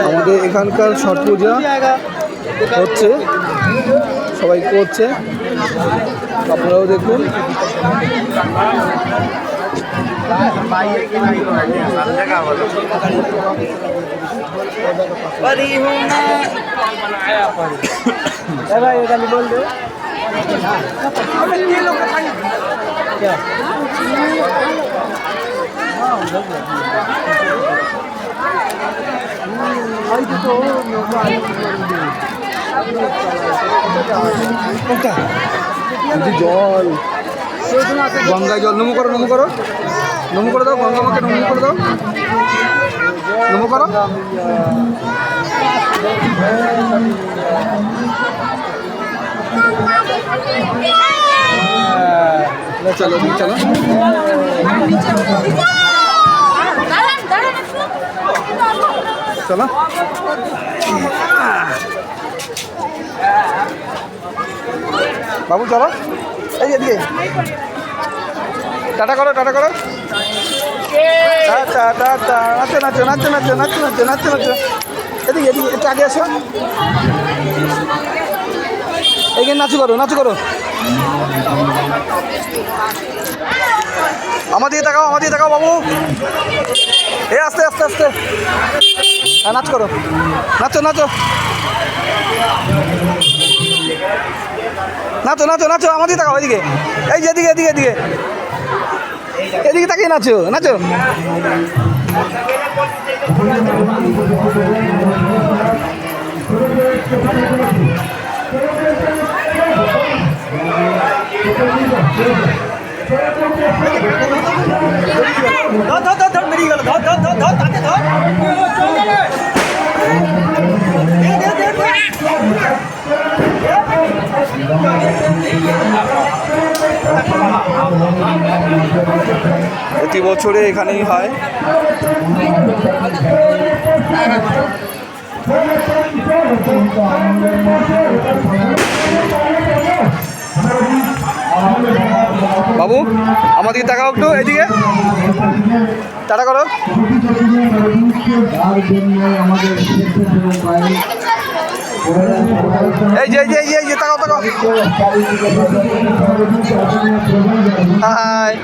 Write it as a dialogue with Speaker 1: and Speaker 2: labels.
Speaker 1: আমাদের এখানকার ছট পূজা হচ্ছে, সবাই করছে, আপনারাও দেখুন। জল, গঙ্গায় জল, নমো করো, নমো করো, নমো করে দাও, গঙ্গা মাকে নমো করে দাও, নমো করো। চলো চলো, চলো। বাবু চলো, এই এদিকে টাটা করো, টাটা করো, টাটা টাটা, নাচো নাচো নাচো নাচো নাচো নাচো নাচো নাচো, এদিকে এদিকে একটু আগে আসো, এইখানে নাচু করো, নাচু করো। আমার দিকে তাকাও, আমার দিকে তাকাও বাবু, এ আস্তে আস্তে আস্তে, হ্যাঁ নাচ করো, নাচো নাচো নাচো নাচো নাচো, আমার দিকে তাকাও, এদিকে, এই যে এদিকে এদিকে এদিকে এদিকে তাকিয়ে নাচো, নাচো। প্রতি বছরে এখানেই হয়। বাবু আমাদের তাকাও একটু, এদিকে টাটা করো। এই যে এই যে এই যে তাকাও তাকাও, হাই।